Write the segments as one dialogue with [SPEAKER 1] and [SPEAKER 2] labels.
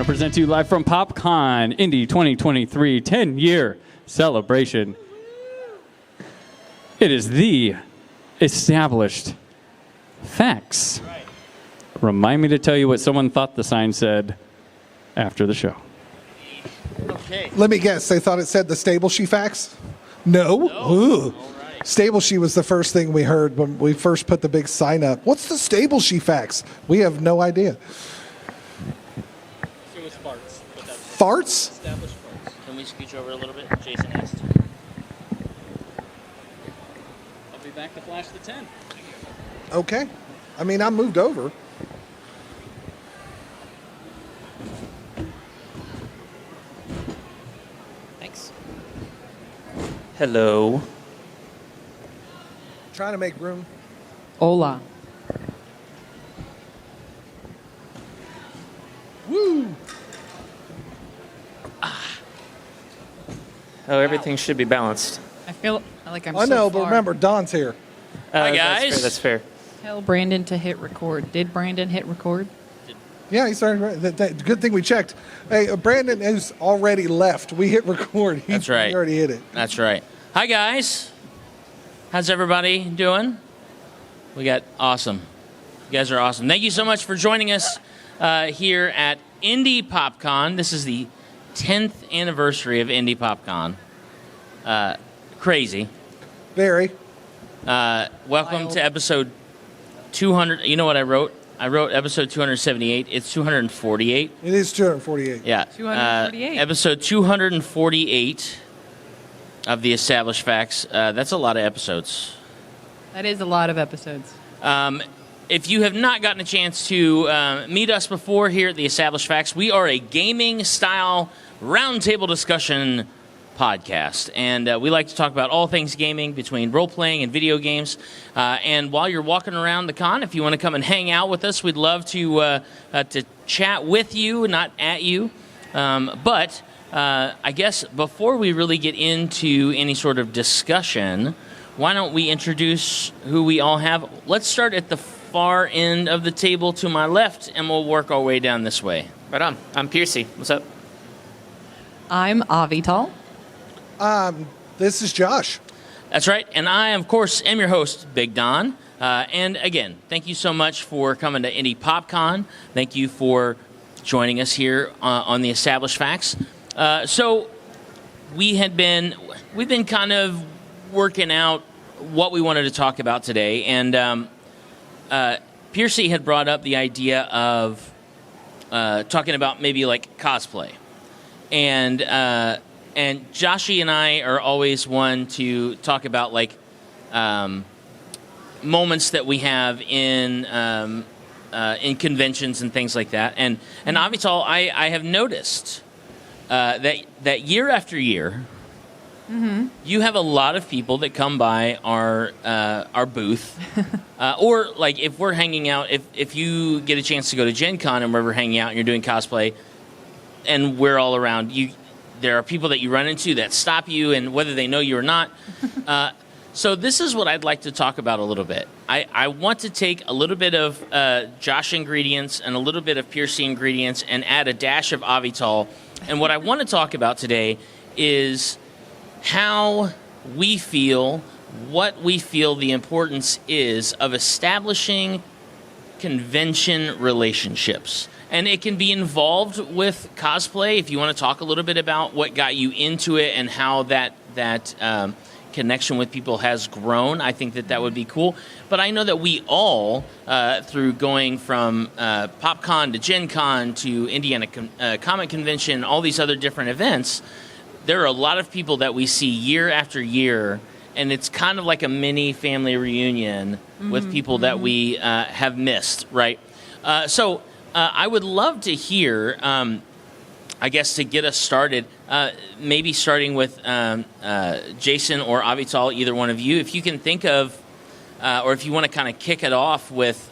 [SPEAKER 1] to present to you live from PopCon Indy 2023 10-year celebration. It is the established facts. Remind me to tell you what someone thought the sign said after the show.
[SPEAKER 2] Okay.
[SPEAKER 3] Let me guess. They thought it said the Stable She facts? No. Ooh.
[SPEAKER 2] Right.
[SPEAKER 3] Stable She was the first thing we heard when we first put the big sign up. What's the Stable She facts? We have no idea.
[SPEAKER 2] It was farts. But that's
[SPEAKER 3] Farts?
[SPEAKER 2] established farts. Can we scooch over a little bit? Jason asked.
[SPEAKER 1] I'll be back to flash the 10.
[SPEAKER 3] Okay. I mean, I moved over.
[SPEAKER 2] Thanks. Hello.
[SPEAKER 3] Trying to make room.
[SPEAKER 4] Hola.
[SPEAKER 3] Woo!
[SPEAKER 5] Oh, everything should be balanced.
[SPEAKER 4] I feel like I'm
[SPEAKER 3] I
[SPEAKER 4] so
[SPEAKER 3] know,
[SPEAKER 4] far.
[SPEAKER 3] but remember, Don's here.
[SPEAKER 2] Hi, guys.
[SPEAKER 5] That's fair.
[SPEAKER 4] Tell Brandon to hit record. Did Brandon hit record?
[SPEAKER 3] Yeah, he started. Good thing we checked. Hey, Brandon has already left. We hit record.
[SPEAKER 2] That's right.
[SPEAKER 3] He already hit it.
[SPEAKER 2] That's right. Hi, guys. How's everybody doing? We got awesome. You guys are awesome. Thank you so much for joining us here at Indy PopCon. This is the 10th anniversary of Indy PopCon. Crazy.
[SPEAKER 3] Very.
[SPEAKER 2] Welcome
[SPEAKER 4] Wild.
[SPEAKER 2] to episode 200. You know what I wrote? I wrote episode 278. It's 248.
[SPEAKER 3] It is 248.
[SPEAKER 2] Yeah.
[SPEAKER 4] 248.
[SPEAKER 2] Episode 248 of the Established Facts. That's a lot of episodes.
[SPEAKER 4] That is a lot of episodes.
[SPEAKER 2] If you have not gotten a chance to meet us before here at the Established Facts, we are a gaming-style roundtable discussion podcast. And we like to talk about all things gaming between role-playing and video games. And while you're walking around the con, if you want to come and hang out with us, we'd love to chat with you, not at you. But I guess before we really get into any sort of discussion, why don't we introduce who we all have? Let's start at the far end of the table to my left, and we'll work our way down this way.
[SPEAKER 5] Right on. I'm Piercy. What's up?
[SPEAKER 4] I'm Avital.
[SPEAKER 3] This is Josh.
[SPEAKER 2] That's right, and I, of course, am your host, Big Don. And again, thank you so much for coming to Indy PopCon. Thank you for joining us here on the Established Facts. So we've been kind of working out what we wanted to talk about today, and Piercy had brought up the idea of talking about maybe like cosplay, and Joshy and I are always one to talk about like moments that we have in conventions and things like that, and Avital, I have noticed that year after year. Mm-hmm. You have a lot of people that come by our booth, or like if we're hanging out, if you get a chance to go to Gen Con and we're hanging out and you're doing cosplay, and we're all around you, there are people that you run into that stop you, and whether they know you or not. So this is what I'd like to talk about a little bit. I want to take a little bit of Josh ingredients and a little bit of Piercy ingredients and add a dash of Avital. And what I want to talk about today is how we feel, what we feel the importance is of establishing convention relationships. And it can be involved with cosplay. If you want to talk a little bit about what got you into it and how that connection with people has grown, I think that would be cool. But I know that we all, through going from PopCon to Gen Con to Indiana Comic Convention, all these other different events, there are a lot of people that we see year after year, and it's kind of like a mini family reunion with people that we have missed, right? So I would love to hear, I guess to get us started, maybe starting with Jason or Avital, either one of you, if you can think of, or if you want to kind of kick it off with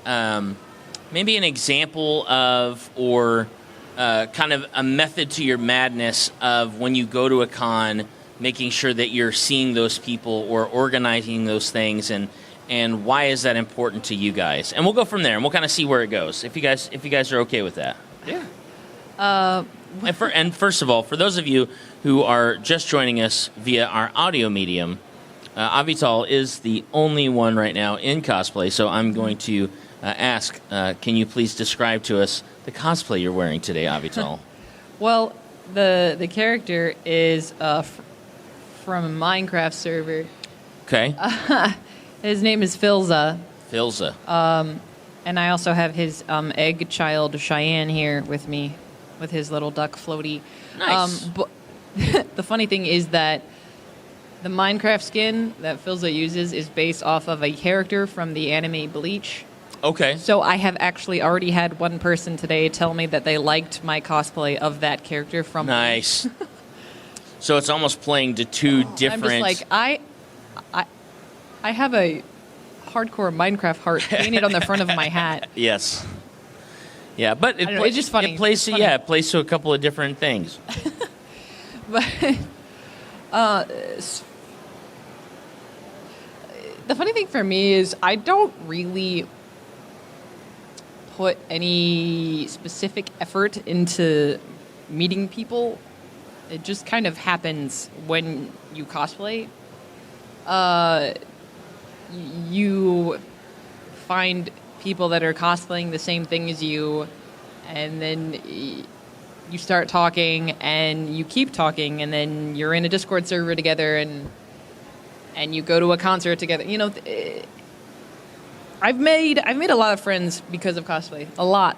[SPEAKER 2] maybe an example of, or kind of a method to your madness of when you go to a con, making sure that you're seeing those people or organizing those things, and why is that important to you guys? And we'll go from there, and we'll kind of see where it goes. If you guys are okay with that.
[SPEAKER 5] Yeah.
[SPEAKER 2] And first of all, for those of you who are just joining us via our audio medium, Avital is the only one right now in cosplay. So I'm going to ask, can you please describe to us the cosplay you're wearing today, Avital?
[SPEAKER 4] Well, the character is from a Minecraft server.
[SPEAKER 2] Okay.
[SPEAKER 4] His name is Filza.
[SPEAKER 2] Filza.
[SPEAKER 4] And I also have his egg child Cheyenne here with me, with his little duck floaty.
[SPEAKER 2] Nice.
[SPEAKER 4] But the funny thing is that the Minecraft skin that Filza uses is based off of a character from the anime Bleach.
[SPEAKER 2] Okay.
[SPEAKER 4] So I have actually already had one person today tell me that they liked my cosplay of that character from
[SPEAKER 2] Nice. So it's almost playing to two different.
[SPEAKER 4] I'm just like, I have a hardcore Minecraft heart painted on the front of my hat.
[SPEAKER 2] Yes. Yeah, but
[SPEAKER 4] I don't know, it's just funny.
[SPEAKER 2] It plays
[SPEAKER 4] It's
[SPEAKER 2] to,
[SPEAKER 4] funny.
[SPEAKER 2] yeah, it plays to a couple of different things.
[SPEAKER 4] But the funny thing for me is I don't really put any specific effort into meeting people. It just kind of happens when you cosplay. You find people that are cosplaying the same thing as you, and then you start talking, and you keep talking, and then you're in a Discord server together, and you go to a concert together. You know, I've made a lot of friends because of cosplay. A lot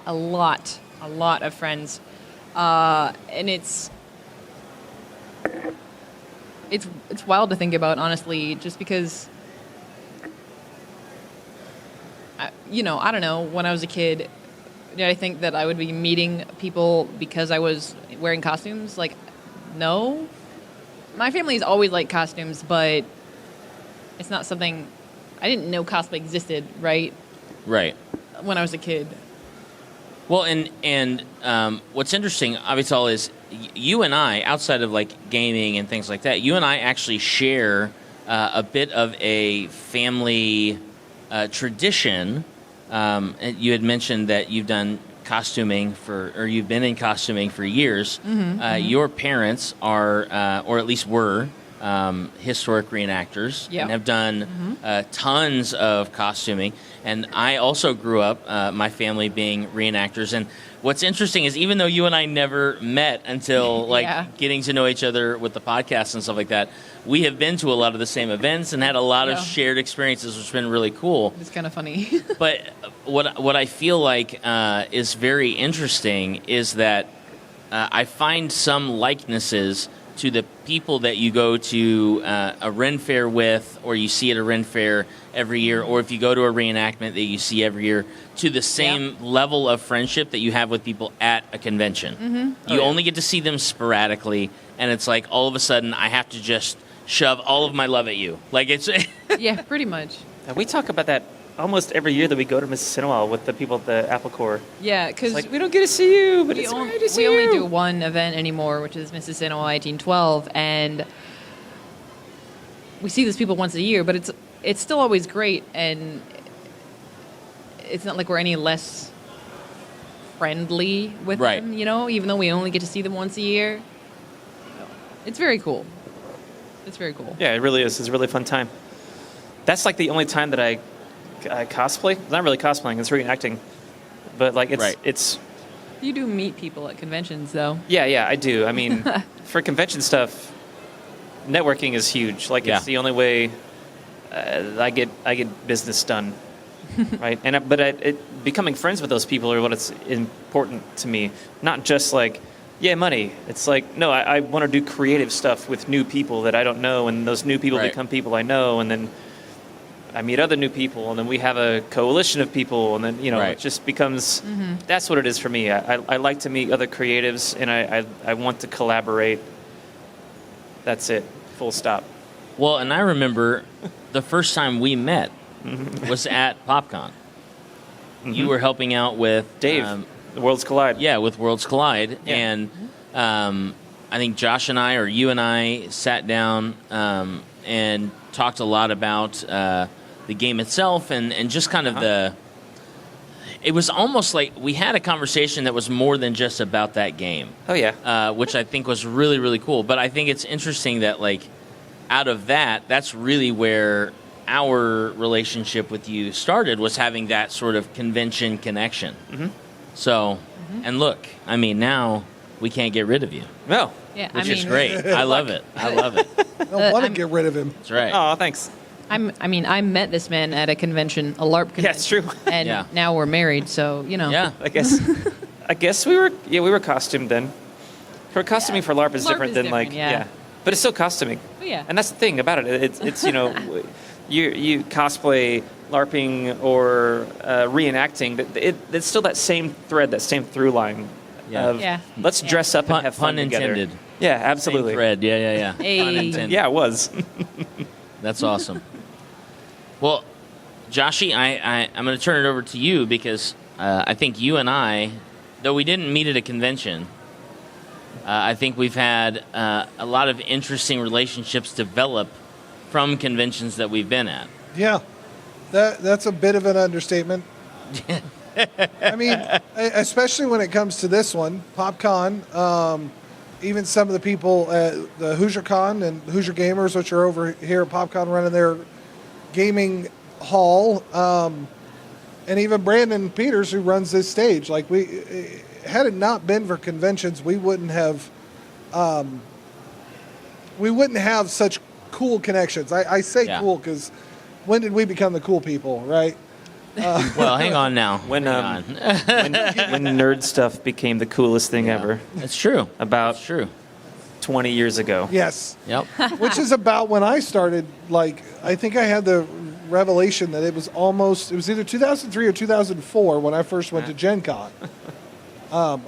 [SPEAKER 4] of friends, and it's wild to think about, honestly, just because. I don't know, when I was a kid, did I think that I would be meeting people because I was wearing costumes? Like, no. My family's always liked costumes, but it's not something, I didn't know cosplay existed, right?
[SPEAKER 2] Right.
[SPEAKER 4] When I was a kid.
[SPEAKER 2] Well, and what's interesting, Avital, is you and I, outside of like gaming and things like that, you and I actually share a bit of a family tradition. And you had mentioned that you've done costuming you've been in costuming for years. Your parents are, or at least were, historic reenactors
[SPEAKER 4] Yeah.
[SPEAKER 2] and have done tons of costuming. And I also grew up, my family being reenactors. And what's interesting is even though you and I never met until
[SPEAKER 4] Yeah.
[SPEAKER 2] getting to know each other with the podcast and stuff like that, we have been to a lot of the same events and had a lot of
[SPEAKER 4] Yeah.
[SPEAKER 2] shared experiences, which has been really cool.
[SPEAKER 4] It's kind of funny.
[SPEAKER 2] But what I feel like is very interesting is that I find some likenesses to the people that you go to a Ren Fair with, or you see at a Ren Fair every year, or if you go to a reenactment that you see every year, to the same level of friendship that you have with people at a convention. You only get to see them sporadically, and it's like all of a sudden I have to just shove all of my love at you. Like it's
[SPEAKER 4] Yeah, pretty much.
[SPEAKER 5] And we talk about that almost every year that we go to Mrs. Sinowal with the people at the Apple Corps.
[SPEAKER 4] Yeah, because
[SPEAKER 5] It's like, we don't get to see you, but it's great to see
[SPEAKER 4] we
[SPEAKER 5] you.
[SPEAKER 4] only do one event anymore, which is Mrs. Sinowal 1812, and we see these people once a year, but it's still always great, and it's not like we're any less friendly with
[SPEAKER 2] Right.
[SPEAKER 4] them, even though we only get to see them once a year. It's very cool. It's very cool.
[SPEAKER 5] Yeah, it really is. It's a really fun time. That's like the only time that I cosplay. It's not really cosplaying, it's reenacting. But like
[SPEAKER 2] Right.
[SPEAKER 5] it's
[SPEAKER 4] You do meet people at conventions, though.
[SPEAKER 5] yeah, I do. I mean, for convention stuff, networking is huge. Like
[SPEAKER 2] Yeah.
[SPEAKER 5] it's the only way I get business done. Right? Becoming friends with those people are what is important to me. Not just like, yeah, money. It's like, no, I want to do creative stuff with new people that I don't know, and those new people
[SPEAKER 2] Right.
[SPEAKER 5] become people I know, and then I meet other new people, and then we have a coalition of people, and then,
[SPEAKER 2] Right.
[SPEAKER 5] it just becomes, that's what it is for me. I like to meet other creatives, and I want to collaborate. That's it. Full stop.
[SPEAKER 2] Well, and I remember the first time we met was at PopCon. You were helping out with
[SPEAKER 5] Dave, the Worlds Collide.
[SPEAKER 2] yeah, with Worlds Collide,
[SPEAKER 5] Yeah.
[SPEAKER 2] and I think Josh and I, or you and I, sat down and talked a lot about the game itself and just kind of it was almost like we had a conversation that was more than just about that game,
[SPEAKER 5] Oh yeah.
[SPEAKER 2] which I think was really, really cool. But I think it's interesting that, like, out of that, that's really where our relationship with you started, was having that sort of convention connection.
[SPEAKER 5] Mm-hmm.
[SPEAKER 2] So, and look, I mean, now we can't get rid of you,
[SPEAKER 5] No.
[SPEAKER 4] Yeah,
[SPEAKER 2] which is great. I love it. I love it.
[SPEAKER 3] I don't want to
[SPEAKER 4] I'm-
[SPEAKER 3] get rid of him.
[SPEAKER 2] That's right.
[SPEAKER 5] Oh, thanks.
[SPEAKER 4] I met this man at a convention, a LARP convention.
[SPEAKER 5] Yeah, it's true.
[SPEAKER 4] And
[SPEAKER 2] Yeah.
[SPEAKER 4] now we're married, so, you know.
[SPEAKER 2] Yeah.
[SPEAKER 5] I guess we were costumed then. For costuming for LARP is
[SPEAKER 4] LARP
[SPEAKER 5] different
[SPEAKER 4] is
[SPEAKER 5] than
[SPEAKER 4] different,
[SPEAKER 5] like
[SPEAKER 4] yeah.
[SPEAKER 5] but it's still costuming.
[SPEAKER 4] Oh, yeah.
[SPEAKER 5] And that's the thing about it. It's you cosplay LARPing or reenacting. It's still that same thread, that same through line.
[SPEAKER 2] Yeah.
[SPEAKER 5] Of
[SPEAKER 4] Yeah.
[SPEAKER 5] let's
[SPEAKER 4] Yeah.
[SPEAKER 5] dress up and
[SPEAKER 2] Pun,
[SPEAKER 5] have fun
[SPEAKER 2] pun
[SPEAKER 5] together.
[SPEAKER 2] intended.
[SPEAKER 5] Yeah,
[SPEAKER 2] Same
[SPEAKER 5] absolutely.
[SPEAKER 2] thread. Yeah.
[SPEAKER 4] Hey.
[SPEAKER 2] Pun intended.
[SPEAKER 5] Yeah, it was.
[SPEAKER 2] That's awesome. Well, Joshy, I'm going to turn it over to you because I think you and I, though we didn't meet at a convention, I think we've had a lot of interesting relationships develop from conventions that we've been at.
[SPEAKER 3] Yeah, that's a bit of an understatement. I mean, especially when it comes to this one, PopCon. Even some of the people at the Hoosier Con and Hoosier Gamers, which are over here at PopCon running their gaming hall, and even Brandon Peters, who runs this stage. Like, had it not been for conventions, we wouldn't have such cool connections. I say
[SPEAKER 2] Yeah.
[SPEAKER 3] cool because when did we become the cool people, right?
[SPEAKER 2] Well, hang on now.
[SPEAKER 5] When
[SPEAKER 2] Hang on.
[SPEAKER 5] when nerd stuff became the coolest thing ever.
[SPEAKER 2] That's true.
[SPEAKER 5] About
[SPEAKER 2] That's true.
[SPEAKER 5] 20 years ago.
[SPEAKER 3] Yes.
[SPEAKER 2] Yep.
[SPEAKER 3] Which is about when I started. Like, I think I had the revelation that it was either 2003 or 2004 when I first went to Gen Con.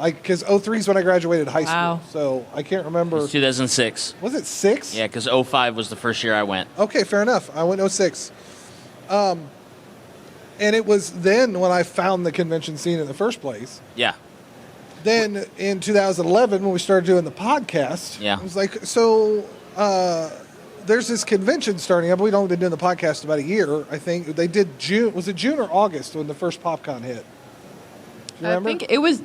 [SPEAKER 3] Because 03 is when I graduated high school.
[SPEAKER 4] Wow.
[SPEAKER 3] So I can't remember.
[SPEAKER 2] It's 2006.
[SPEAKER 3] Was it 6?
[SPEAKER 2] Yeah, because 05 was the first year I went.
[SPEAKER 3] Okay, fair enough. I went 06. And it was then when I found the convention scene in the first place.
[SPEAKER 2] Yeah.
[SPEAKER 3] Then in 2011, when we started doing the podcast,
[SPEAKER 2] Yeah.
[SPEAKER 3] it was like, so there's this convention starting up. We'd only been doing the podcast about a year, I think. They did June. Was it June or August when the first PopCon hit? Do you
[SPEAKER 4] I
[SPEAKER 3] remember?
[SPEAKER 4] think it was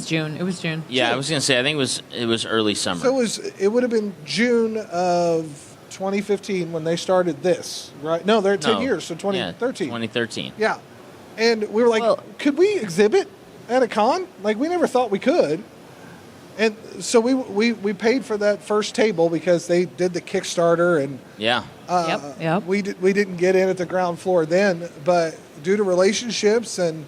[SPEAKER 4] June. It was June.
[SPEAKER 2] Yeah, I was going to say, I think it was early summer.
[SPEAKER 3] So it would have been June of 2015 when they started this, right? No, they're at 10 years, so 2013.
[SPEAKER 2] Yeah, 2013.
[SPEAKER 3] Yeah. And we were like,
[SPEAKER 4] Well-
[SPEAKER 3] could we exhibit at a con? Like, we never thought we could. And so we paid for that first table because they did the Kickstarter, and
[SPEAKER 2] Yeah.
[SPEAKER 4] Yep.
[SPEAKER 3] we didn't get in at the ground floor then, but due to relationships and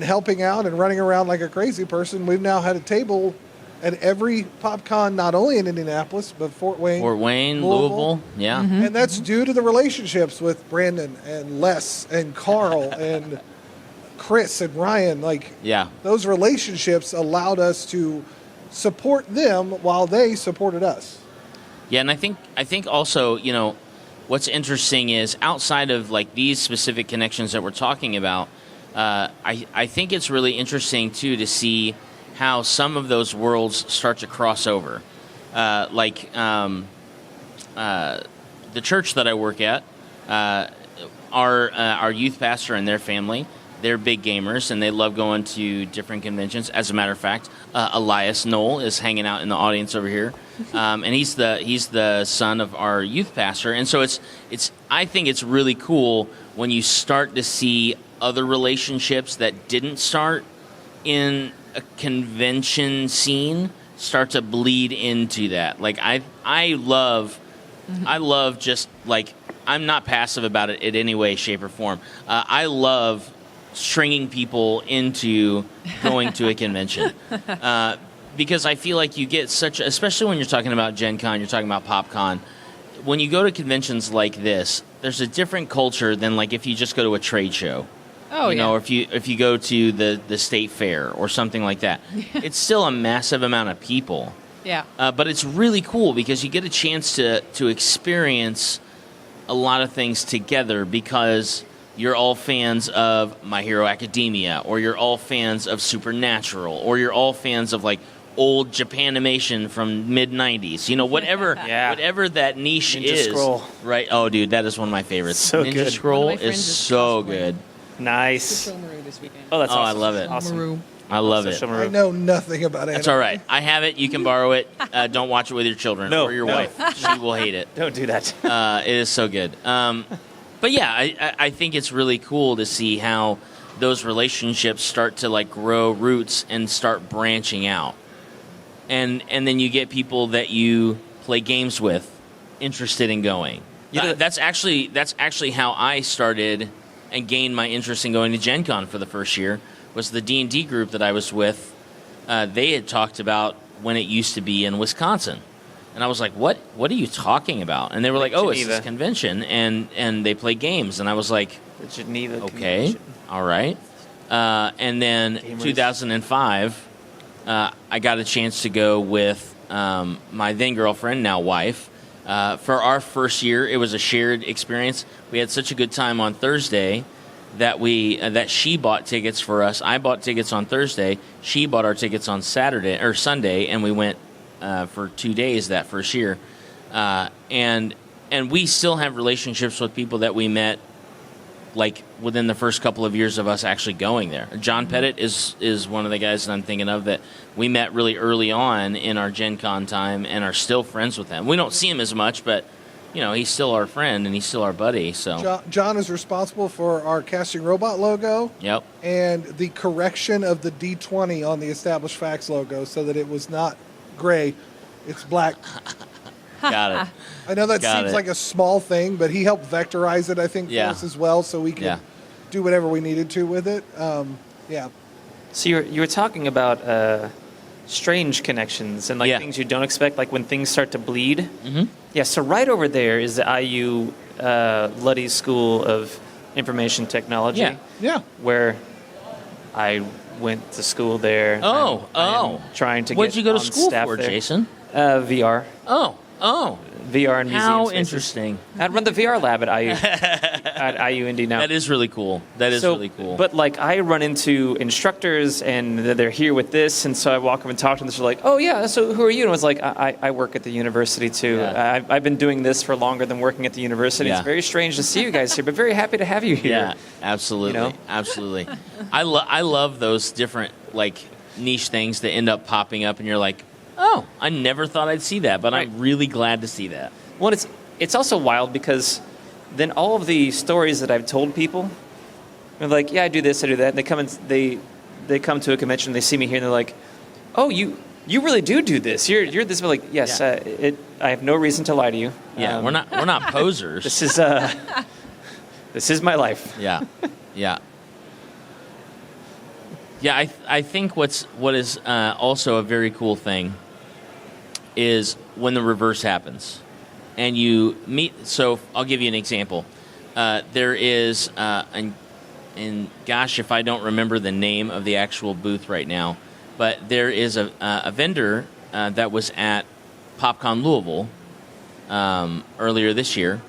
[SPEAKER 3] helping out and running around like a crazy person, we've now had a table at every PopCon, not only in Indianapolis but Fort Wayne,
[SPEAKER 2] Fort Wayne, Louisville. Yeah.
[SPEAKER 3] and that's due to the relationships with Brandon and Les and Carl and Chris and Ryan. Like,
[SPEAKER 2] Yeah.
[SPEAKER 3] those relationships allowed us to support them while they supported us.
[SPEAKER 2] Yeah, and I think also, you know, what's interesting is outside of like these specific connections that we're talking about, I think it's really interesting too to see how some of those worlds start to cross over. The church that I work at, our youth pastor and their family, they're big gamers and they love going to different conventions. As a matter of fact, Elias Knoll is hanging out in the audience over here, and he's the son of our youth pastor. And so I think it's really cool when you start to see other relationships that didn't start in a convention scene start to bleed into that. Like I love just like, I'm not passive about it in any way, shape, or form. I love stringing people into going to a convention because I feel like you get especially when you're talking about Gen Con, you're talking about PopCon. When you go to conventions like this, there's a different culture than like if you just go to a trade show.
[SPEAKER 4] Oh,
[SPEAKER 2] you
[SPEAKER 4] yeah.
[SPEAKER 2] know, or if you go to the state fair or something like that, it's still a massive amount of people.
[SPEAKER 4] Yeah.
[SPEAKER 2] But it's really cool because you get a chance to experience a lot of things together because you're all fans of My Hero Academia, or you're all fans of Supernatural, or you're all fans of like old Japanimation from mid '90s. You know, whatever
[SPEAKER 5] Yeah.
[SPEAKER 2] whatever that niche
[SPEAKER 5] Ninja
[SPEAKER 2] is.
[SPEAKER 5] Scroll.
[SPEAKER 2] Right? Oh, dude, that is one of my favorites.
[SPEAKER 5] So
[SPEAKER 2] Ninja
[SPEAKER 5] good.
[SPEAKER 2] Scroll
[SPEAKER 4] One of my
[SPEAKER 2] is
[SPEAKER 4] friends is
[SPEAKER 2] so
[SPEAKER 4] cosplaying.
[SPEAKER 2] good.
[SPEAKER 5] Nice.
[SPEAKER 4] Shomaru this weekend.
[SPEAKER 5] Oh, that's
[SPEAKER 2] Oh, I
[SPEAKER 5] awesome.
[SPEAKER 2] love it.
[SPEAKER 5] Awesome.
[SPEAKER 4] Shomaru.
[SPEAKER 2] I love it.
[SPEAKER 5] Shomaru.
[SPEAKER 3] I know nothing about anime.
[SPEAKER 2] That's all right. I have it. You can borrow it. Don't watch it with your children
[SPEAKER 5] No,
[SPEAKER 2] or your
[SPEAKER 5] no.
[SPEAKER 2] wife. She will hate it.
[SPEAKER 5] Don't do that.
[SPEAKER 2] It is so good. But yeah, I think it's really cool to see how those relationships start to like grow roots and start branching out, and then you get people that you play games with interested in going.
[SPEAKER 5] You know-
[SPEAKER 2] That's actually how I started and gained my interest in going to Gen Con for the first year. Was the D&D group that I was with. They had talked about when it used to be in Wisconsin. And I was like, what are you talking about? And they were like, oh, it's this
[SPEAKER 5] Geneva.
[SPEAKER 2] convention, and they play games. And I was like,
[SPEAKER 5] The Geneva
[SPEAKER 2] okay,
[SPEAKER 5] Convention.
[SPEAKER 2] all right. And then
[SPEAKER 5] Gamers.
[SPEAKER 2] 2005, I got a chance to go with my then girlfriend, now wife. For our first year, it was a shared experience. We had such a good time on Thursday that that she bought tickets for us. I bought tickets on Thursday. She bought our tickets on Saturday or Sunday, and we went for 2 days that first year. And we still have relationships with people that we met like within the first couple of years of us actually going there. John Pettit is one of the guys that I'm thinking of that we met really early on in our Gen Con time and are still friends with him. We don't see him as much, but he's still our friend and he's still our buddy. So
[SPEAKER 3] John is responsible for our casting robot logo
[SPEAKER 2] yep.
[SPEAKER 3] and the correction of the D20 on the Established Facts logo so that it was not gray, it's black.
[SPEAKER 2] Got it.
[SPEAKER 3] I know that
[SPEAKER 2] Got
[SPEAKER 3] seems
[SPEAKER 2] it.
[SPEAKER 3] like a small thing, but he helped vectorize it, I think,
[SPEAKER 2] Yeah.
[SPEAKER 3] for us as well, so we could
[SPEAKER 2] Yeah.
[SPEAKER 3] do whatever we needed to with it. Yeah.
[SPEAKER 5] So you were talking about strange connections and like
[SPEAKER 2] Yeah.
[SPEAKER 5] things you don't expect, like when things start to bleed.
[SPEAKER 2] Mhm.
[SPEAKER 5] Yeah. So right over there is the IU Luddy School of Information Technology.
[SPEAKER 2] Yeah.
[SPEAKER 3] Yeah.
[SPEAKER 5] Where I went to school there.
[SPEAKER 2] Oh,
[SPEAKER 5] I'm trying to
[SPEAKER 2] What'd
[SPEAKER 5] get
[SPEAKER 2] you go to
[SPEAKER 5] on
[SPEAKER 2] school
[SPEAKER 5] staff
[SPEAKER 2] for,
[SPEAKER 5] there.
[SPEAKER 2] Jason?
[SPEAKER 5] VR.
[SPEAKER 2] Oh.
[SPEAKER 5] VR and museum
[SPEAKER 2] How
[SPEAKER 5] spaces.
[SPEAKER 2] interesting.
[SPEAKER 5] I'd run the VR lab at IU at IU Indy now.
[SPEAKER 2] That is really cool. That is really cool.
[SPEAKER 5] But like I run into instructors and they're here with this, and so I walk up and talk to them. They're like, "Oh yeah, so who are you?" And I was like, "I work at the university too.
[SPEAKER 2] Yeah.
[SPEAKER 5] I've been doing this for longer than working at the university.
[SPEAKER 2] Yeah.
[SPEAKER 5] It's very strange to see you guys here, but very happy to have you here."
[SPEAKER 2] Yeah, absolutely,
[SPEAKER 5] You know?
[SPEAKER 2] absolutely. I love those different like niche things that end up popping up, and you're like, oh, I never thought I'd see that, but
[SPEAKER 5] Right.
[SPEAKER 2] I'm really glad to see that.
[SPEAKER 5] Well, it's also wild because then all of the stories that I've told people, they're like, "Yeah, I do this, I do that." And they come and they come to a convention, they see me here, and they're like, "Oh, you really do this. You're this." But like, yes,
[SPEAKER 2] Yeah.
[SPEAKER 5] I have no reason to lie to you.
[SPEAKER 2] Yeah, we're not posers.
[SPEAKER 5] This is this is my life.
[SPEAKER 2] Yeah, yeah, yeah. I think what is also a very cool thing is when the reverse happens, and you meet. So I'll give you an example. There is and gosh, if I don't remember the name of the actual booth right now, but there is a vendor that was at PopCon Louisville earlier this year.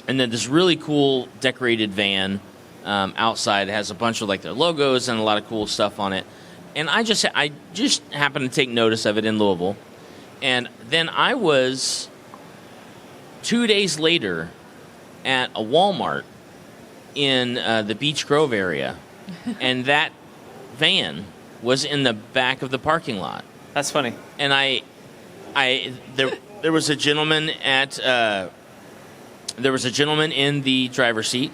[SPEAKER 2] And then this really cool decorated van outside has a bunch of like their logos and a lot of cool stuff on it. And I just happened to take notice of it in Louisville. And then I was 2 days later at a Walmart in the Beach Grove area, and that van was in the back of the parking lot.
[SPEAKER 5] That's funny.
[SPEAKER 2] And there was a gentleman in the driver's seat,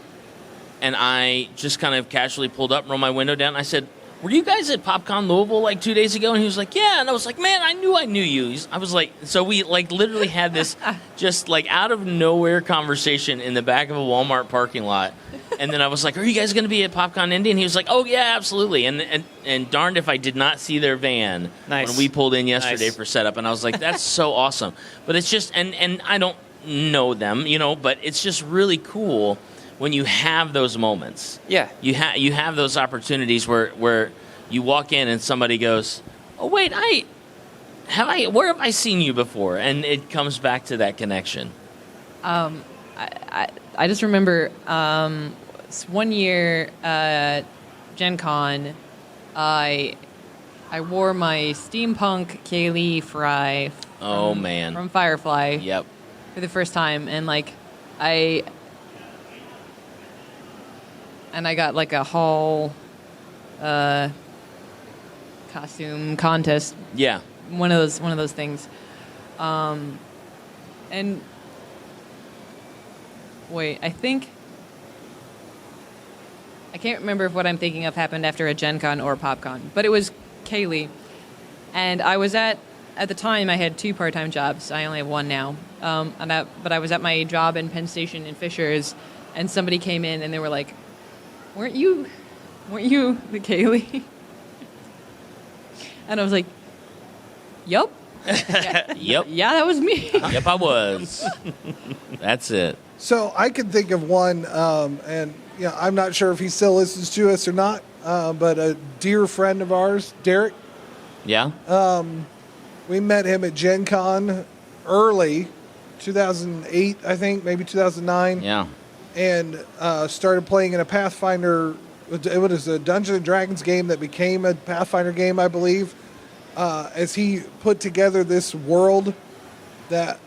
[SPEAKER 2] and I just kind of casually pulled up, rolled my window down, and I said, "Were you guys at PopCon Louisville like 2 days ago?" And he was like, "Yeah." And I was like, "Man, I knew you." I was like, so we like literally had this just like out of nowhere conversation in the back of a Walmart parking lot. And then I was like, "Are you guys going to be at PopCon Indy?" And he was like, "Oh yeah, absolutely." And darned if I did not see their van
[SPEAKER 5] Nice.
[SPEAKER 2] when we pulled in yesterday
[SPEAKER 5] Nice.
[SPEAKER 2] for setup. And I was like, "That's so awesome." But it's just and I don't know them, but it's just really cool when you have those moments.
[SPEAKER 5] Yeah.
[SPEAKER 2] You have those opportunities where you walk in and somebody goes, "Oh wait, where have I seen you before?" And it comes back to that connection.
[SPEAKER 4] I just remember one year Gen Con, I wore my steampunk Kaylee Fry
[SPEAKER 2] Oh man.
[SPEAKER 4] from Firefly
[SPEAKER 2] Yep.
[SPEAKER 4] for the first time, and like I and I got like a hall costume contest,
[SPEAKER 2] Yeah.
[SPEAKER 4] one of those things. And wait, I can't remember if what I'm thinking of happened after a Gen Con or PopCon, but it was Kaylee. And I was at the time I had 2 part-time jobs. I only have 1 now. But I was at my job in Penn Station in Fishers, and somebody came in and they were like, weren't you the Kaylee? And I was like, yup.
[SPEAKER 2] Yep.
[SPEAKER 4] Yeah, that was me.
[SPEAKER 2] Yep, I was. That's it.
[SPEAKER 3] So I can think of one, and I'm not sure if he still listens to us or not, but a dear friend of ours, Derek.
[SPEAKER 2] Yeah.
[SPEAKER 3] We met him at Gen Con early, 2008, I think, maybe 2009.
[SPEAKER 2] Yeah.
[SPEAKER 3] And started playing in a Pathfinder. It was a Dungeons and Dragons game that became a Pathfinder game, I believe. As he put together this world that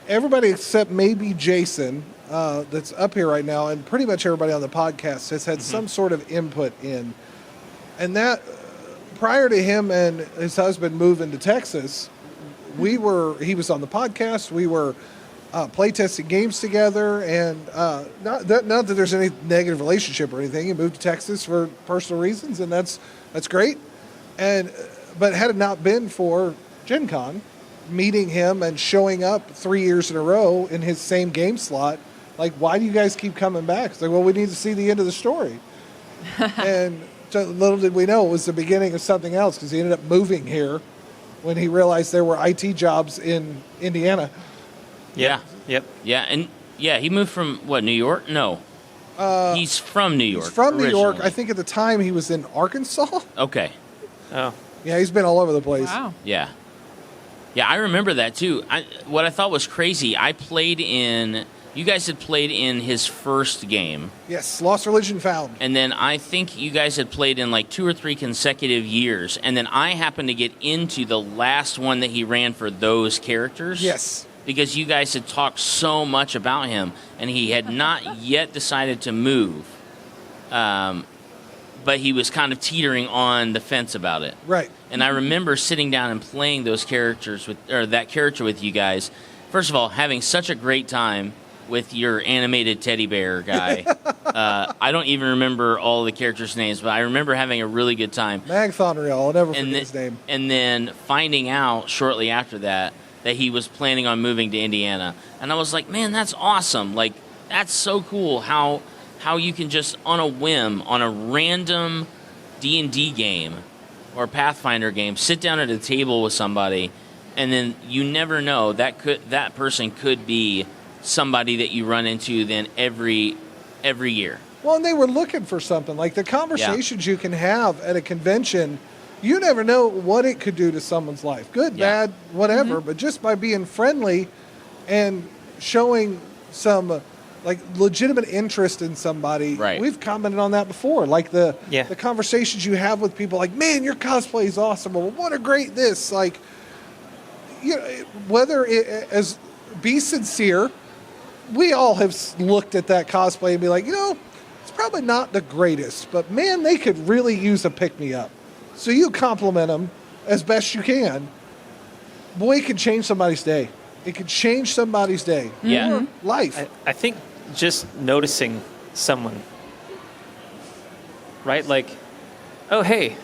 [SPEAKER 3] everybody except maybe Jason, that's up here right now, and pretty much everybody on the podcast has had some sort of input in. And that, prior to him and his husband moving to Texas, he was on the podcast. We were playtesting games together, and not that there's any negative relationship or anything. He moved to Texas for personal reasons, and that's great. But had it not been for Gen Con, meeting him and showing up 3 years in a row in his same game slot, like, why do you guys keep coming back? It's like, well, we need to see the end of the story. And so little did we know it was the beginning of something else, because he ended up moving here when he realized there were IT jobs in Indiana.
[SPEAKER 2] Yeah.
[SPEAKER 5] Yep.
[SPEAKER 2] Yeah. And yeah, he moved from what, New York? No. He's from New York.
[SPEAKER 3] He's from New York.
[SPEAKER 2] originally.
[SPEAKER 3] I think at the time he was in Arkansas.
[SPEAKER 2] Okay.
[SPEAKER 5] Oh.
[SPEAKER 3] Yeah, he's been all over the place.
[SPEAKER 4] Wow.
[SPEAKER 2] Yeah. Yeah, I remember that too. What I thought was crazy, you guys had played in his first game,
[SPEAKER 3] Yes, Lost Religion Found.
[SPEAKER 2] and then I think you guys had played in like 2 or 3 consecutive years, and then I happened to get into the last one that he ran for those characters.
[SPEAKER 3] Yes.
[SPEAKER 2] Because you guys had talked so much about him, and he had not yet decided to move. But he was kind of teetering on the fence about it.
[SPEAKER 3] Right.
[SPEAKER 2] And I remember sitting down and playing that character with you guys. First of all, having such a great time with your animated teddy bear guy. I don't even remember all the characters' names, but I remember having a really good time.
[SPEAKER 3] Magthonriel, I'll never forget
[SPEAKER 2] And
[SPEAKER 3] his name.
[SPEAKER 2] and then finding out shortly after that he was planning on moving to Indiana. And I was like, man, that's awesome. Like, that's so cool how you can just on a whim, on a random D&D game or Pathfinder game, sit down at a table with somebody, and then you never know, that person could be somebody that you run into then every year.
[SPEAKER 3] Well, and they were looking for something. Like the conversations you can have at a convention, you never know what it could do to someone's life. Good,
[SPEAKER 2] Yeah.
[SPEAKER 3] bad, whatever. But just by being friendly and showing some like legitimate interest in somebody,
[SPEAKER 2] Right.
[SPEAKER 3] we've commented on that before. Like the
[SPEAKER 5] Yeah.
[SPEAKER 3] conversations you have with people, like, man, your cosplay is awesome. Or what a great this. Like, you know, whether as be sincere, we all have looked at that cosplay and be like, it's probably not the greatest, but man, they could really use a pick-me-up. So you compliment them as best you can. Boy, it could change somebody's day. It could change somebody's day.
[SPEAKER 2] Yeah.
[SPEAKER 3] Or life.
[SPEAKER 5] I think just noticing someone, right? Like, oh, hey,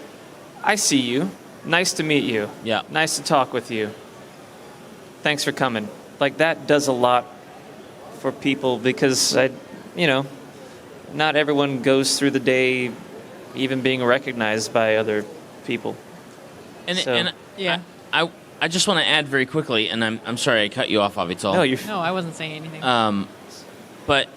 [SPEAKER 5] I see you. Nice to meet you.
[SPEAKER 2] Yeah.
[SPEAKER 5] Nice to talk with you. Thanks for coming. Like, that does a lot for people because, not everyone goes through the day even being recognized by other people.
[SPEAKER 2] And,
[SPEAKER 5] So-
[SPEAKER 2] and
[SPEAKER 4] Yeah.
[SPEAKER 2] I just want to add very quickly, and I'm sorry I cut you off, Avital.
[SPEAKER 5] No, you're
[SPEAKER 4] No, I wasn't saying anything.
[SPEAKER 2] But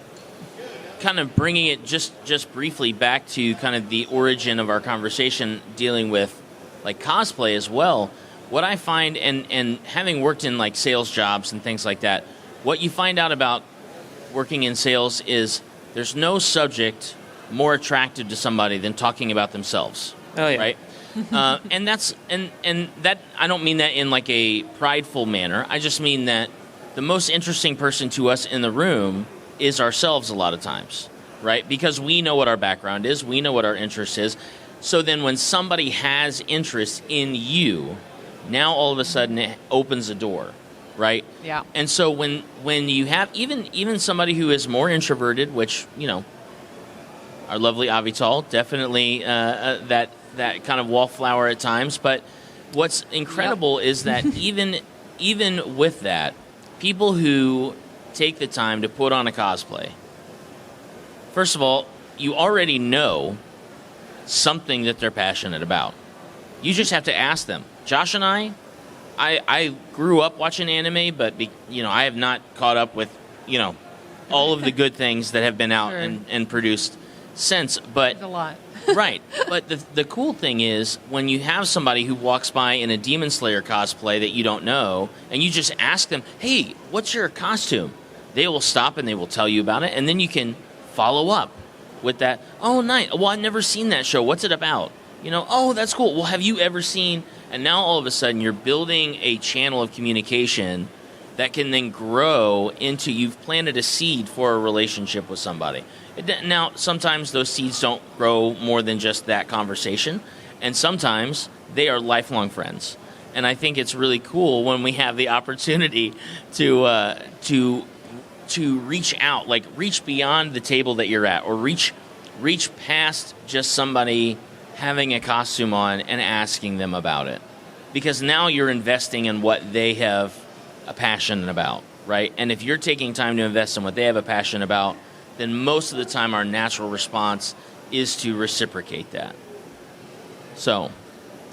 [SPEAKER 2] kind of bringing it just briefly back to kind of the origin of our conversation dealing with like cosplay as well. What I find, and having worked in like sales jobs and things like that, what you find out about working in sales is there's no subject more attractive to somebody than talking about themselves.
[SPEAKER 5] Oh, yeah.
[SPEAKER 2] Right? And that's and that I don't mean that in like a prideful manner. I just mean that the most interesting person to us in the room is ourselves a lot of times. right? Because we know what our background is, we know what our interest is. So then when somebody has interest in you, now all of a sudden it opens a door, right?
[SPEAKER 4] Yeah.
[SPEAKER 2] And so when you have even somebody who is more introverted, which, our lovely Avital, definitely that kind of wallflower at times, but what's incredible is that even with that, people who take the time to put on a cosplay, first of all, you already know something that they're passionate about. You just have to ask them. Josh and I grew up watching anime, but I have not caught up with all of the good things that have been out
[SPEAKER 4] Sure.
[SPEAKER 2] and produced since. But
[SPEAKER 4] There's a lot.
[SPEAKER 2] right. But the cool thing is when you have somebody who walks by in a Demon Slayer cosplay that you don't know, and you just ask them, "Hey, what's your costume?" They will stop and they will tell you about it, and then you can follow up with that. "Oh, nice. Well, I've never seen that show. What's it about?" "Oh, that's cool. Well, have you ever seen?" And now all of a sudden you're building a channel of communication that can then grow into, you've planted a seed for a relationship with somebody. Now, sometimes those seeds don't grow more than just that conversation, and sometimes they are lifelong friends. And I think it's really cool when we have the opportunity to reach out, like reach beyond the table that you're at, or reach past just somebody having a costume on and asking them about it. Because now you're investing in what they have a passion about, right? And if you're taking time to invest in what they have a passion about, then most of the time our natural response is to reciprocate that. So,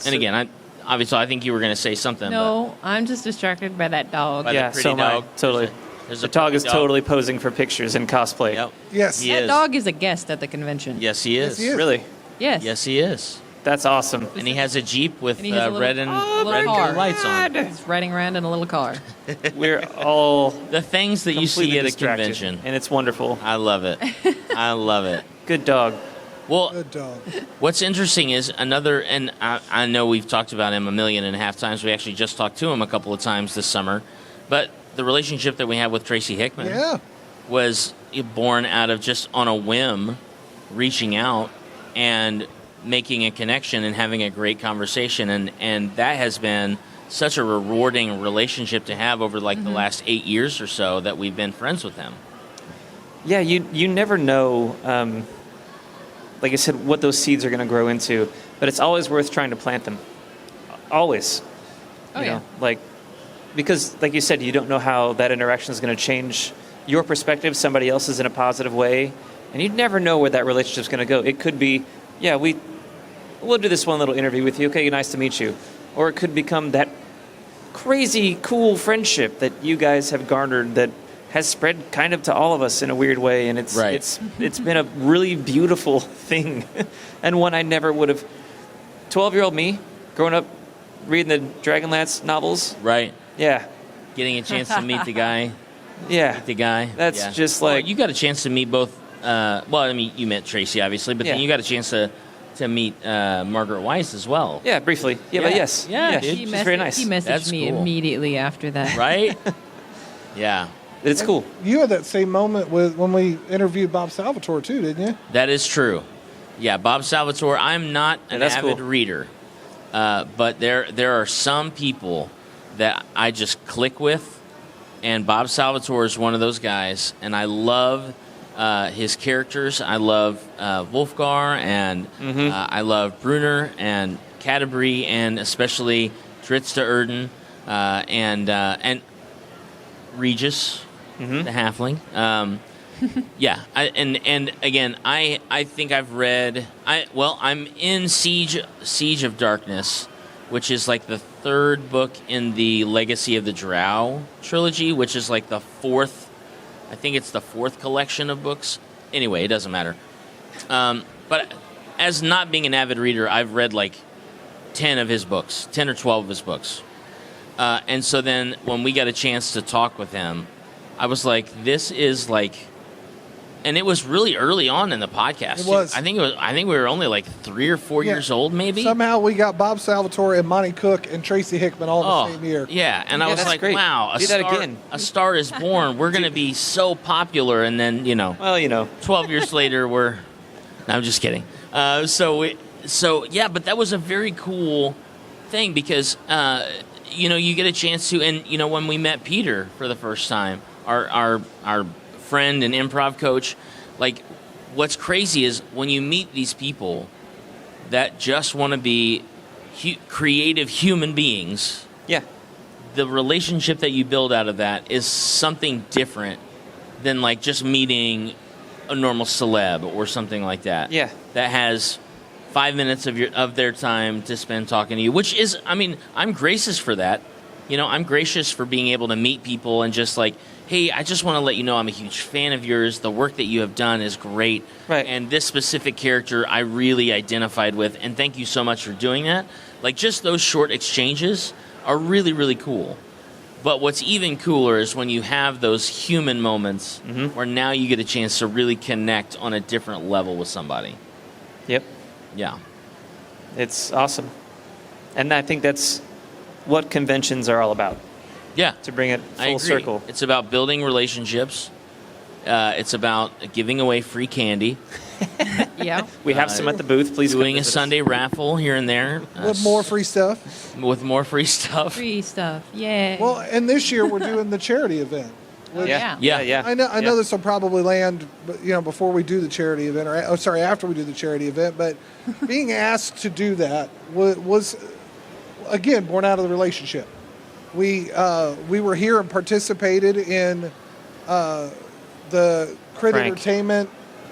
[SPEAKER 2] and again, obviously I think you were going to say something.
[SPEAKER 4] No, I'm just distracted by that dog.
[SPEAKER 2] By the
[SPEAKER 5] Yeah,
[SPEAKER 2] pretty
[SPEAKER 5] so am I.
[SPEAKER 2] dog.
[SPEAKER 5] Totally.
[SPEAKER 2] There's
[SPEAKER 5] The
[SPEAKER 2] a
[SPEAKER 5] dog
[SPEAKER 2] pretty
[SPEAKER 5] is totally posing for pictures in cosplay.
[SPEAKER 2] Yep.
[SPEAKER 3] Yes.
[SPEAKER 2] He
[SPEAKER 4] That
[SPEAKER 2] is.
[SPEAKER 4] dog is a guest at the convention.
[SPEAKER 2] Yes, he is.
[SPEAKER 3] Yes, he is.
[SPEAKER 5] Really?
[SPEAKER 4] Yes.
[SPEAKER 2] Yes, he is.
[SPEAKER 5] That's awesome.
[SPEAKER 2] And he has a Jeep with
[SPEAKER 4] And he has a little-
[SPEAKER 2] red and
[SPEAKER 4] little
[SPEAKER 2] red
[SPEAKER 4] car.
[SPEAKER 2] lights on.
[SPEAKER 4] He's riding around in a little car.
[SPEAKER 5] We're all
[SPEAKER 2] The things that you see
[SPEAKER 5] completely
[SPEAKER 2] at a
[SPEAKER 5] distracted,
[SPEAKER 2] convention.
[SPEAKER 5] and it's wonderful.
[SPEAKER 2] I love it. I love it.
[SPEAKER 5] Good dog.
[SPEAKER 2] Well,
[SPEAKER 3] Good dog.
[SPEAKER 2] what's interesting is another, and I know we've talked about him 1.5 million times. We actually just talked to him a couple of times this summer. But the relationship that we have with Tracy Hickman
[SPEAKER 3] Yeah.
[SPEAKER 2] was born out of just on a whim reaching out and making a connection and having a great conversation. And that has been such a rewarding relationship to have over like the last 8 years or so that we've been friends with him.
[SPEAKER 5] Yeah, you never know, like I said, what those seeds are going to grow into, but it's always worth trying to plant them. Always.
[SPEAKER 4] Oh,
[SPEAKER 5] You
[SPEAKER 4] yeah.
[SPEAKER 5] know, like, because, like you said, you don't know how that interaction is going to change your perspective, somebody else's in a positive way, and you never know where that relationship's going to go. It could be, yeah, we'll do this one little interview with you. Okay, nice to meet you. Or it could become that crazy, cool friendship that you guys have garnered that has spread kind of to all of us in a weird way, and it's
[SPEAKER 2] Right.
[SPEAKER 5] it's been a really beautiful thing, and one I never would have. 12-year-old me, growing up, reading the Dragonlance novels.
[SPEAKER 2] Right.
[SPEAKER 5] Yeah,
[SPEAKER 2] Getting a chance to meet the guy.
[SPEAKER 5] yeah.
[SPEAKER 2] The guy.
[SPEAKER 5] That's
[SPEAKER 2] Yeah.
[SPEAKER 5] just
[SPEAKER 2] Well,
[SPEAKER 5] like-
[SPEAKER 2] you got a chance to meet both. Well, I mean, you met Tracy obviously, but then
[SPEAKER 5] Yeah.
[SPEAKER 2] you got a chance to meet Margaret Weiss as well.
[SPEAKER 5] Yeah, briefly. Yeah, but
[SPEAKER 2] Yeah.
[SPEAKER 5] yes.
[SPEAKER 2] Yeah, dude.
[SPEAKER 5] she's very nice.
[SPEAKER 4] He messaged
[SPEAKER 2] That's
[SPEAKER 4] me
[SPEAKER 2] cool.
[SPEAKER 4] immediately after that.
[SPEAKER 2] Right. Yeah,
[SPEAKER 5] It's cool.
[SPEAKER 3] You had that same moment with when we interviewed Bob Salvatore too, didn't you?
[SPEAKER 2] that is true. Yeah, Bob Salvatore. I'm not an
[SPEAKER 5] that's
[SPEAKER 2] avid
[SPEAKER 5] cool.
[SPEAKER 2] reader, but there are some people that I just click with, and Bob Salvatore is one of those guys, and I love his characters. I love Wolfgar, and I love Brunner and Canterbury, and especially Dritz de Erden, and Regis, the halfling. Yeah, and again, I think I've read. I'm in Siege of Darkness, which is like the third book in the Legacy of the Drow trilogy, which is like the fourth. I think it's the fourth collection of books. Anyway, it doesn't matter. But as not being an avid reader, I've read like 10 of his books, 10 or 12 of his books. And so then when we got a chance to talk with him, I was like, this is like and it was really early on in the podcast.
[SPEAKER 3] It was.
[SPEAKER 2] I think we were only like 3 or 4
[SPEAKER 3] Yeah.
[SPEAKER 2] years old, maybe.
[SPEAKER 3] Somehow we got Bob Salvatore and Monty Cook and Tracy Hickman all the same year.
[SPEAKER 2] Yeah, and I
[SPEAKER 5] Yeah,
[SPEAKER 2] was
[SPEAKER 5] that's
[SPEAKER 2] like,
[SPEAKER 5] great.
[SPEAKER 2] wow,
[SPEAKER 5] Do that again.
[SPEAKER 2] A Star is Born. We're going to be so popular, and then,
[SPEAKER 5] Well,
[SPEAKER 2] 12 years later, we're. No, I'm just kidding. Yeah, but that was a very cool thing because, you get a chance to, and, when we met Peter for the first time, our friend and improv coach, like, what's crazy is when you meet these people that just want to be creative human beings,
[SPEAKER 5] yeah.
[SPEAKER 2] the relationship that you build out of that is something different than like just meeting a normal celeb or something like that.
[SPEAKER 5] Yeah.
[SPEAKER 2] That has 5 minutes of their time to spend talking to you, which is, I'm gracious for that. I'm gracious for being able to meet people and just like, hey, I just want to let you know I'm a huge fan of yours. The work that you have done is great.
[SPEAKER 5] Right.
[SPEAKER 2] And this specific character I really identified with, and thank you so much for doing that. Like, just those short exchanges are really, really cool. But what's even cooler is when you have those human moments where now you get a chance to really connect on a different level with somebody.
[SPEAKER 5] Yep.
[SPEAKER 2] Yeah.
[SPEAKER 5] It's awesome. And I think that's what conventions are all about,
[SPEAKER 2] Yeah.
[SPEAKER 5] to bring it
[SPEAKER 2] I
[SPEAKER 5] full
[SPEAKER 2] agree.
[SPEAKER 5] circle.
[SPEAKER 2] It's about building relationships. It's about giving away free candy,
[SPEAKER 4] Yeah.
[SPEAKER 5] We have some at the booth. Please come
[SPEAKER 2] doing a
[SPEAKER 5] visit us.
[SPEAKER 2] Sunday raffle here and there.
[SPEAKER 3] With more free stuff.
[SPEAKER 2] With more free stuff.
[SPEAKER 4] Free stuff. Yay.
[SPEAKER 3] Well, and this year we're doing the charity event. which-
[SPEAKER 5] Yeah.
[SPEAKER 2] Yeah.
[SPEAKER 5] Yeah.
[SPEAKER 3] I know
[SPEAKER 5] Yeah.
[SPEAKER 3] this will probably land, but, before we do the charity event, after we do the charity event. But being asked to do that was again born out of the relationship. We were here and participated in the Crit
[SPEAKER 5] Frank.
[SPEAKER 3] Entertainment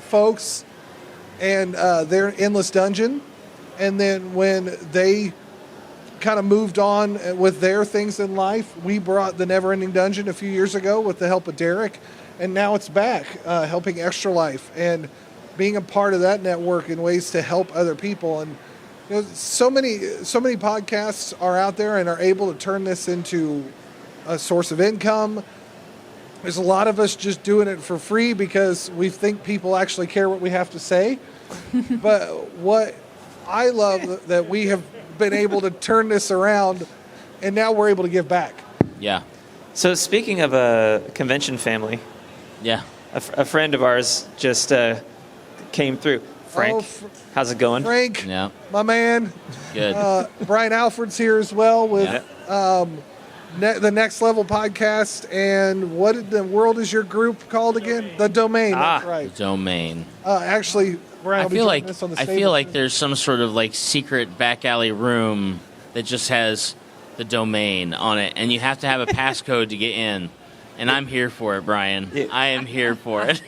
[SPEAKER 3] folks and their Endless Dungeon, and then when they kind of moved on with their things in life, we brought the Never-Ending Dungeon a few years ago with the help of Derek, and now it's back helping Extra Life and being a part of that network in ways to help other people. And so many podcasts are out there and are able to turn this into a source of income. There's a lot of us just doing it for free because we think people actually care what we have to say. But what I love that we have been able to turn this around, and now we're able to give back.
[SPEAKER 2] Yeah.
[SPEAKER 5] So speaking of a convention family,
[SPEAKER 2] Yeah.
[SPEAKER 5] a friend of ours just came through. Frank,
[SPEAKER 3] Oh,
[SPEAKER 5] how's it going?
[SPEAKER 3] Frank,
[SPEAKER 2] Yeah.
[SPEAKER 3] my man.
[SPEAKER 2] Good.
[SPEAKER 3] Brian Alfred's here as well with
[SPEAKER 2] Yeah.
[SPEAKER 3] the Next Level podcast. And what in the world is your group called again? The Domain. That's
[SPEAKER 5] Ah.
[SPEAKER 3] right.
[SPEAKER 2] Domain.
[SPEAKER 3] Actually, Brian
[SPEAKER 2] I
[SPEAKER 3] will be
[SPEAKER 2] feel
[SPEAKER 3] joining
[SPEAKER 2] like
[SPEAKER 3] us on the
[SPEAKER 2] I
[SPEAKER 3] stage.
[SPEAKER 2] feel like there's some sort of like secret back alley room that just has the domain on it, and you have to have a passcode to get in. And I'm here for it, Brian.
[SPEAKER 5] Yeah.
[SPEAKER 2] I am here for it.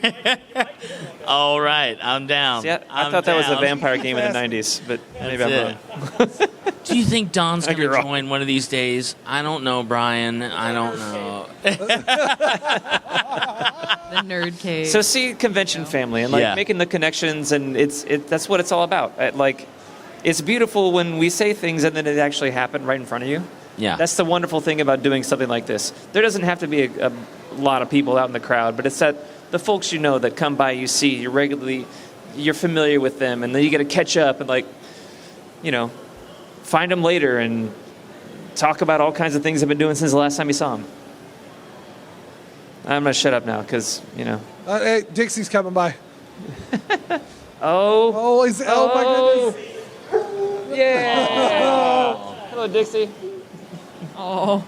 [SPEAKER 2] All right, I'm down.
[SPEAKER 5] See, I
[SPEAKER 2] I'm
[SPEAKER 5] thought that was a
[SPEAKER 2] down.
[SPEAKER 5] vampire game in the 90s, but maybe I'm
[SPEAKER 2] That's
[SPEAKER 5] wrong.
[SPEAKER 2] it. Do you think Don's
[SPEAKER 5] Might
[SPEAKER 2] going
[SPEAKER 5] be
[SPEAKER 2] to
[SPEAKER 5] wrong.
[SPEAKER 2] join one of these days? I don't know, Brian. I don't know.
[SPEAKER 4] The nerd cave.
[SPEAKER 5] So see convention family and like
[SPEAKER 2] Yeah.
[SPEAKER 5] making the connections, and that's what it's all about. Like, it's beautiful when we say things and then it actually happened right in front of you.
[SPEAKER 2] Yeah.
[SPEAKER 5] That's the wonderful thing about doing something like this. There doesn't have to be a lot of people out in the crowd, but it's that the folks you know that come by, you see, you're familiar with them, and then you get to catch up and find them later and talk about all kinds of things they've been doing since the last time you saw them. I'm gonna shut up now because
[SPEAKER 3] hey, Dixie's coming by.
[SPEAKER 5] Oh.
[SPEAKER 3] Oh my goodness.
[SPEAKER 5] Yeah. Hello, Dixie.
[SPEAKER 4] oh,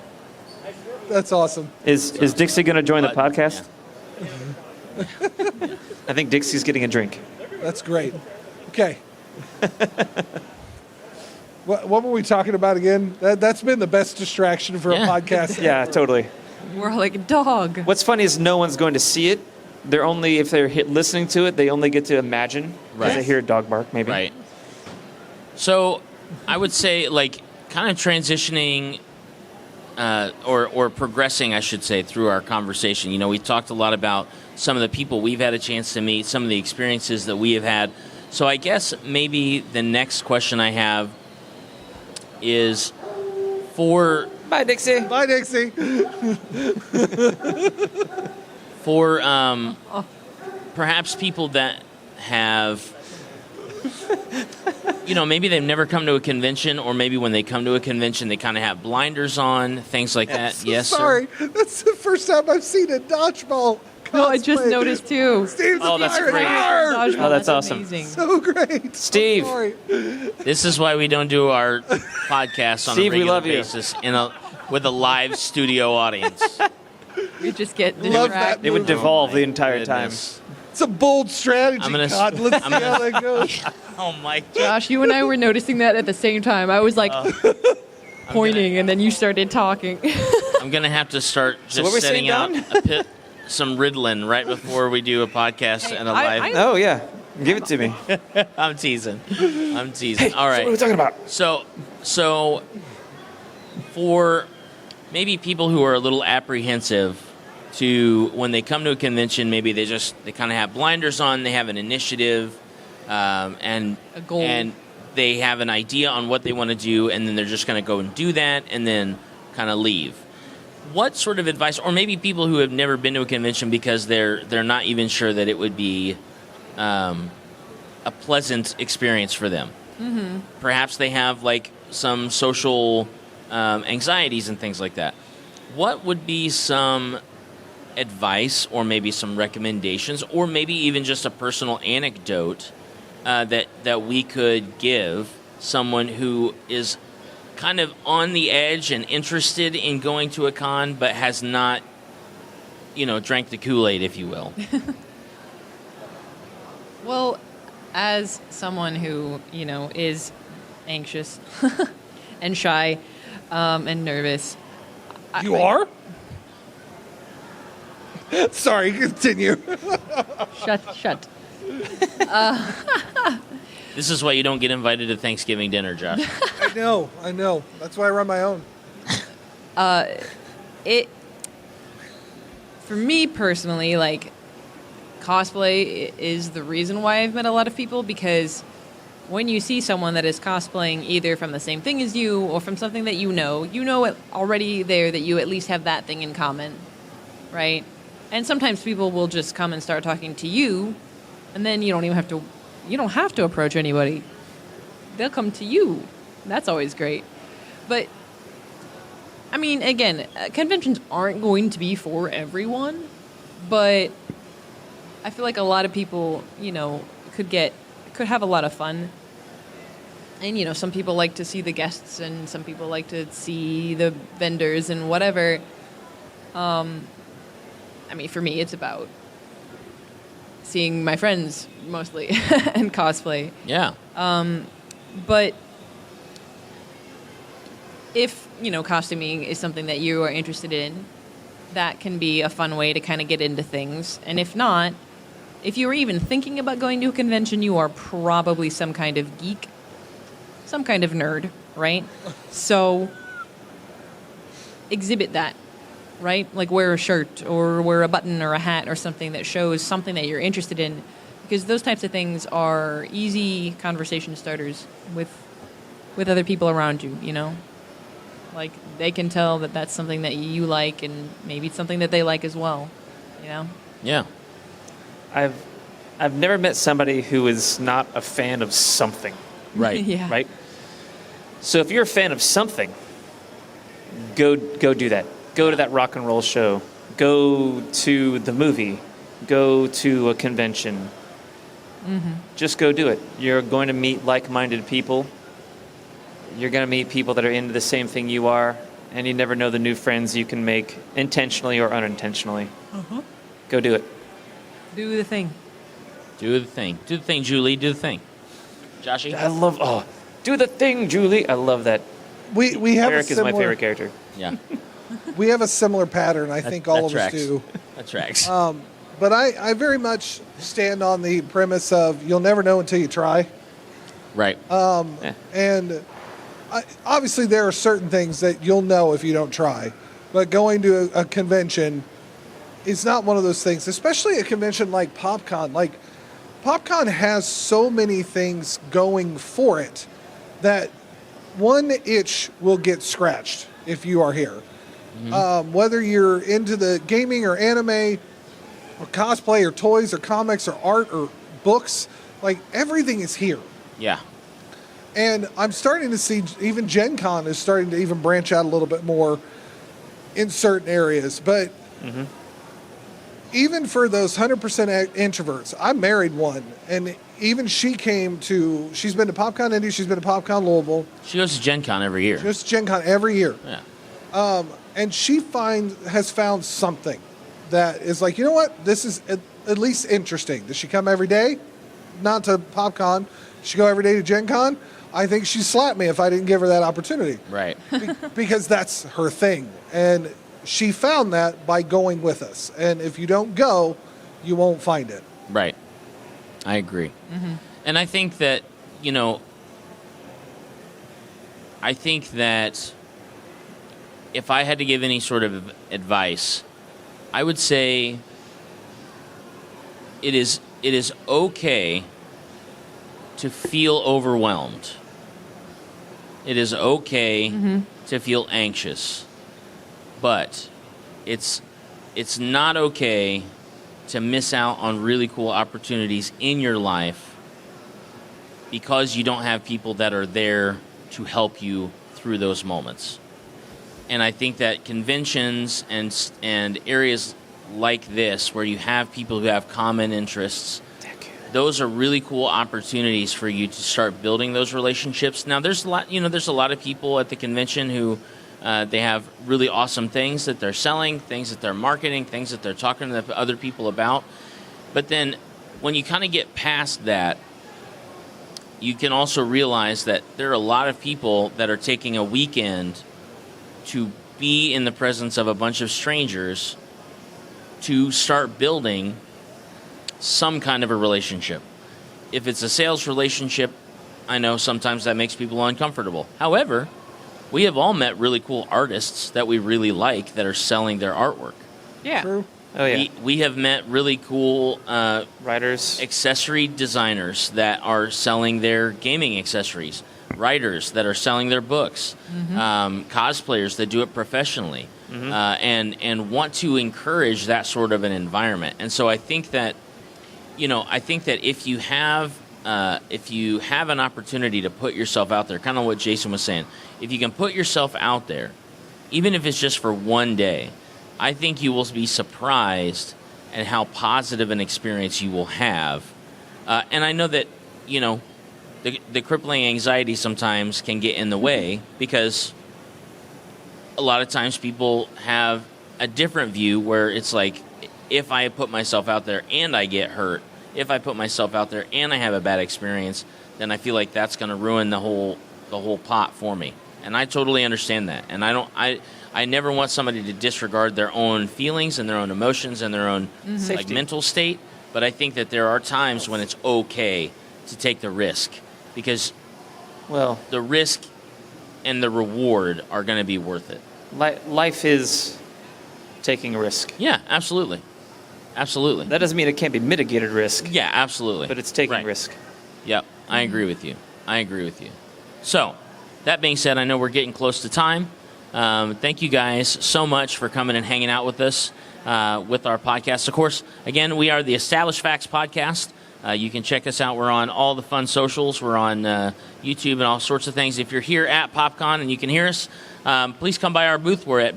[SPEAKER 3] That's awesome.
[SPEAKER 5] Is Dixie going to join the
[SPEAKER 2] But,
[SPEAKER 5] podcast? I think Dixie's getting a drink.
[SPEAKER 3] That's great. Okay. What were we talking about again? That's been the best distraction for
[SPEAKER 2] Yeah.
[SPEAKER 3] a podcast.
[SPEAKER 5] Yeah, totally.
[SPEAKER 4] we're like a dog.
[SPEAKER 5] What's funny is no one's going to see it. They're only, if they're listening to it, they only get to imagine. Because
[SPEAKER 2] Right.
[SPEAKER 5] they hear a dog bark, maybe.
[SPEAKER 2] Right. So I would say, like, kind of transitioning or progressing, I should say, through our conversation. We talked a lot about some of the people we've had a chance to meet, some of the experiences that we have had. So I guess maybe the next question I have is for
[SPEAKER 5] Bye, Dixie.
[SPEAKER 3] Bye,
[SPEAKER 2] perhaps people that have, maybe they've never come to a convention, or maybe when they come to a convention, they kind of have blinders on, things like that.
[SPEAKER 3] So
[SPEAKER 2] Yes,
[SPEAKER 3] sorry.
[SPEAKER 2] sir.
[SPEAKER 3] That's the first time I've seen a dodgeball.
[SPEAKER 4] No, I just
[SPEAKER 3] cosplay.
[SPEAKER 4] noticed too.
[SPEAKER 3] Steve's
[SPEAKER 5] Oh,
[SPEAKER 3] a
[SPEAKER 5] that's
[SPEAKER 3] pirate.
[SPEAKER 5] great.
[SPEAKER 3] Arr!
[SPEAKER 4] Dodgeball,
[SPEAKER 5] Oh, that's awesome.
[SPEAKER 4] amazing.
[SPEAKER 3] So great.
[SPEAKER 5] Steve.
[SPEAKER 3] I'm sorry.
[SPEAKER 2] This is why we don't do our podcast on
[SPEAKER 5] Steve,
[SPEAKER 2] a
[SPEAKER 5] we
[SPEAKER 2] regular
[SPEAKER 5] love you.
[SPEAKER 2] basis with a live studio audience.
[SPEAKER 4] You just get
[SPEAKER 3] Love
[SPEAKER 4] distracted.
[SPEAKER 3] that
[SPEAKER 5] It would
[SPEAKER 3] movie.
[SPEAKER 5] devolve
[SPEAKER 2] Oh,
[SPEAKER 5] the
[SPEAKER 2] my
[SPEAKER 5] entire
[SPEAKER 2] goodness.
[SPEAKER 3] It's a bold strategy,
[SPEAKER 2] I'm gonna-
[SPEAKER 3] God. Let's
[SPEAKER 2] I'm
[SPEAKER 3] see
[SPEAKER 2] gonna-
[SPEAKER 3] how that goes.
[SPEAKER 2] Oh my!
[SPEAKER 4] Josh, you and I were noticing that at the same time. I was like pointing, and then you started talking.
[SPEAKER 2] I'm gonna have to start
[SPEAKER 5] So what
[SPEAKER 2] just
[SPEAKER 5] we're
[SPEAKER 2] setting
[SPEAKER 5] saying,
[SPEAKER 2] out some Ritalin right before we do a podcast and a live.
[SPEAKER 5] Oh yeah, give it to me.
[SPEAKER 2] I'm teasing. All right.
[SPEAKER 5] What are we talking about?
[SPEAKER 2] So for maybe people who are a little apprehensive to when they come to a convention, maybe they kind of have blinders on, they have an initiative, and
[SPEAKER 4] A goal.
[SPEAKER 2] and they have an idea on what they want to do, and then they're just going to go and do that, and then kind of leave. What sort of advice, or maybe people who have never been to a convention because they're not even sure that it would be a pleasant experience for them. Mm-hmm. Perhaps they have like some social anxieties and things like that. What would be some advice, or maybe some recommendations, or maybe even just a personal anecdote that we could give someone who is kind of on the edge and interested in going to a con, but has not, drank the Kool-Aid, if you will?
[SPEAKER 4] Well, as someone who, is anxious and shy and nervous.
[SPEAKER 3] You are? Sorry, continue.
[SPEAKER 4] Shut.
[SPEAKER 2] This is why you don't get invited to Thanksgiving dinner, Josh.
[SPEAKER 3] I know. That's why I run my own.
[SPEAKER 4] For me personally, like, cosplay is the reason why I've met a lot of people, because when you see someone that is cosplaying either from the same thing as you or from something that you know it already there that you at least have that thing in common, right? And sometimes people will just come and start talking to you, and then you don't have to approach anybody. They'll come to you. That's always great. But I mean, again, conventions aren't going to be for everyone, but I feel like a lot of people, could have a lot of fun. And, some people like to see the guests, and some people like to see the vendors and whatever. I mean, for me, it's about seeing my friends mostly and cosplay.
[SPEAKER 2] Yeah.
[SPEAKER 4] But if, costuming is something that you are interested in, that can be a fun way to kind of get into things. And if not, if you were even thinking about going to a convention, you are probably some kind of geek, some kind of nerd, right? So exhibit that, right? Like wear a shirt or wear a button or a hat or something that shows something that you're interested in, because those types of things are easy conversation starters with other people around you, Like, they can tell that that's something that you like, and maybe it's something that they like as well,
[SPEAKER 2] Yeah.
[SPEAKER 5] I've never met somebody who is not a fan of something,
[SPEAKER 2] Right.
[SPEAKER 4] Yeah.
[SPEAKER 5] right? So if you're a fan of something, go do that. Go to that rock and roll show. Go to the movie. Go to a convention.
[SPEAKER 4] Mm-hmm.
[SPEAKER 5] Just go do it. You're going to meet like-minded people. You're going to meet people that are into the same thing you are, and you never know the new friends you can make intentionally or unintentionally. Go do it.
[SPEAKER 4] Do the thing.
[SPEAKER 2] Do the thing. Do the thing, Julie. Do the thing. Joshy?
[SPEAKER 5] Do the thing, Julie. I love that.
[SPEAKER 3] We have
[SPEAKER 5] Eric
[SPEAKER 3] a
[SPEAKER 5] is my
[SPEAKER 3] similar,
[SPEAKER 5] favorite character.
[SPEAKER 2] Yeah.
[SPEAKER 3] We have a similar pattern. I think all of
[SPEAKER 2] tracks.
[SPEAKER 3] us do.
[SPEAKER 2] That tracks.
[SPEAKER 3] But I very much stand on the premise of you'll never know until you try.
[SPEAKER 2] Right.
[SPEAKER 3] And obviously, there are certain things that you'll know if you don't try. But going to a convention is not one of those things, especially a convention like PopCon. Like, PopCon has so many things going for it that one itch will get scratched if you are here. Whether you're into the gaming or anime, or cosplay or toys or comics or art or books. Like, everything is here.
[SPEAKER 2] Yeah.
[SPEAKER 3] And I'm starting to see even Gen Con is starting to even branch out a little bit more in certain areas. But even for those 100% introverts, I married one. And even she's been to PopCon Indy, she's been to PopCon Louisville.
[SPEAKER 2] She goes to Gen Con every year.
[SPEAKER 3] She goes to Gen Con every year.
[SPEAKER 2] Yeah.
[SPEAKER 3] And she has found something that is like, you know what? This is at least interesting. Does she come every day? Not to PopCon. Does she go every day to Gen Con? I think she'd slap me if I didn't give her that opportunity.
[SPEAKER 2] Right.
[SPEAKER 3] Because that's her thing. And she found that by going with us. And if you don't go, you won't find it.
[SPEAKER 2] Right. I agree. And I think that, if I had to give any sort of advice, I would say it is okay to feel overwhelmed. It is okay to feel anxious. But it's not okay to miss out on really cool opportunities in your life because you don't have people that are there to help you through those moments. And I think that conventions and areas like this, where you have people who have common interests, those are really cool opportunities for you to start building those relationships. Now, there's a lot of people at the convention who they have really awesome things that they're selling, things that they're marketing, things that they're talking to other people about. But then when you kind of get past that, you can also realize that there are a lot of people that are taking a weekend to be in the presence of a bunch of strangers to start building some kind of a relationship. If it's a sales relationship, I know sometimes that makes people uncomfortable. However, we have all met really cool artists that we really like that are selling their artwork.
[SPEAKER 4] Yeah.
[SPEAKER 3] True.
[SPEAKER 5] Oh yeah.
[SPEAKER 2] We have met really cool
[SPEAKER 5] Writers.
[SPEAKER 2] accessory designers that are selling their gaming accessories, writers that are selling their books, cosplayers that do it professionally, and want to encourage that sort of an environment. And so I think that, if you have an opportunity to put yourself out there, kind of what Jason was saying, if you can put yourself out there, even if it's just for one day, I think you will be surprised at how positive an experience you will have. And I know that, the crippling anxiety sometimes can get in the way because a lot of times people have a different view where it's like, if I put myself out there and I get hurt, if I put myself out there and I have a bad experience, then I feel like that's going to ruin the whole pot for me. And I totally understand that. And I never want somebody to disregard their own feelings and their own emotions and their own
[SPEAKER 5] Safety.
[SPEAKER 2] mental state. But I think that there are times when it's okay to take the risk because
[SPEAKER 5] Well,
[SPEAKER 2] the risk and the reward are going to be worth it.
[SPEAKER 5] life is taking a risk.
[SPEAKER 2] Yeah, absolutely. Absolutely.
[SPEAKER 5] That doesn't mean it can't be mitigated risk,
[SPEAKER 2] Yeah, absolutely.
[SPEAKER 5] but it's taking
[SPEAKER 2] Right.
[SPEAKER 5] risk.
[SPEAKER 2] Yep, I agree with you. So, that being said, I know we're getting close to time. Thank you guys so much for coming and hanging out with us with our podcast. Of course, again, we are the Established Facts Podcast. You can check us out. We're on all the fun socials. We're on YouTube and all sorts of things. If you're here at PopCon and you can hear us, please come by our booth. We're at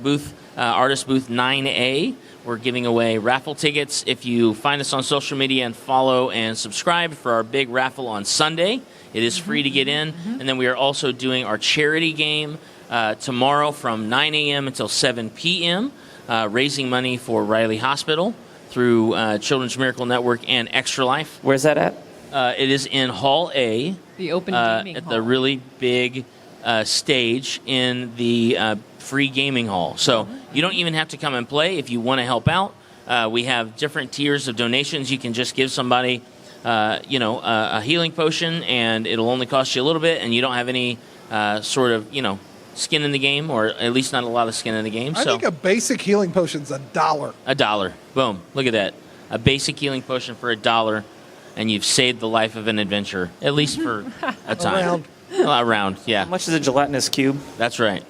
[SPEAKER 2] Artist Booth 9A. We're giving away raffle tickets. If you find us on social media and follow and subscribe for our big raffle on Sunday, it is free to get in. And then we are also doing our charity game tomorrow from 9 a.m. until 7 p.m., raising money for Riley Hospital through Children's Miracle Network and Extra Life.
[SPEAKER 5] Where's that at?
[SPEAKER 2] It is in Hall A.
[SPEAKER 4] The open gaming
[SPEAKER 2] at
[SPEAKER 4] hall.
[SPEAKER 2] the really big stage in the free gaming hall. So you don't even have to come and play if you want to help out. We have different tiers of donations. You can just give somebody, a healing potion, and it'll only cost you a little bit, and you don't have any sort of, skin in the game, or at least not a lot of skin in the game.
[SPEAKER 3] I
[SPEAKER 2] So
[SPEAKER 3] think a basic healing potion's $1.
[SPEAKER 2] $1. Boom. Look at that. A basic healing potion for $1, and you've saved the life of an adventurer, at least for a time.
[SPEAKER 3] Around.
[SPEAKER 2] Around, yeah.
[SPEAKER 5] How much is a gelatinous cube?
[SPEAKER 2] That's right.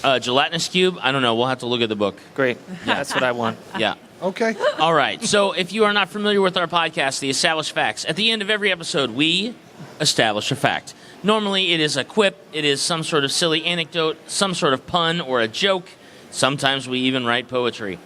[SPEAKER 2] Gelatinous cube. I don't know. We'll have to look at the book.
[SPEAKER 5] Great. That's what I want.
[SPEAKER 2] Yeah.
[SPEAKER 3] Okay.
[SPEAKER 2] All right. So if you are not familiar with our podcast, The Established Facts, at the end of every episode, we establish a fact. Normally, it is a quip. It is some sort of silly anecdote, some sort of pun or a joke. Sometimes we even write poetry.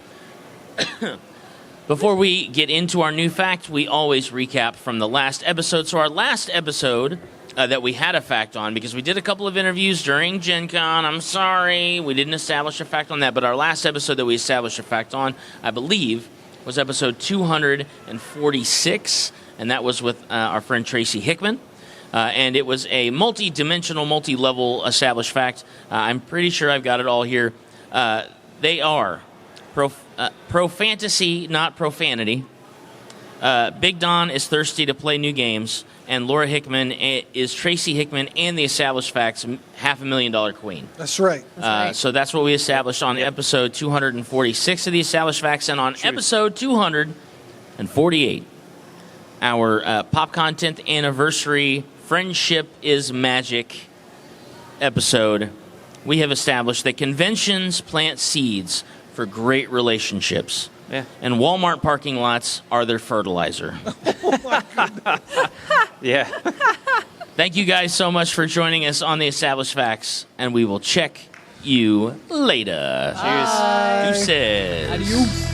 [SPEAKER 2] Before we get into our new fact, we always recap from the last episode. So our last episode that we had a fact on, because we did a couple of interviews during Gen Con. I'm sorry, we didn't establish a fact on that. But our last episode that we established a fact on, I believe, was episode 246. And that was with our friend Tracy Hickman. And it was a multi-dimensional, multi-level established fact. I'm pretty sure I've got it all here. They are pro-fantasy, not profanity. Big Don is thirsty to play new games, and Laura Hickman is Tracy Hickman and the Established Facts $500,000 queen.
[SPEAKER 3] That's right.
[SPEAKER 4] right.
[SPEAKER 2] So that's what we established on episode 246 of the Established Facts, and on episode 248, our Pop Content Anniversary Friendship is Magic episode, we have established that conventions plant seeds for great relationships.
[SPEAKER 5] Yeah.
[SPEAKER 2] And Walmart parking lots are their fertilizer.
[SPEAKER 5] Yeah.
[SPEAKER 2] Thank you guys so much for joining us on the Established Facts, and we will check you later.
[SPEAKER 5] Cheers.
[SPEAKER 2] Deuces.
[SPEAKER 4] Adios.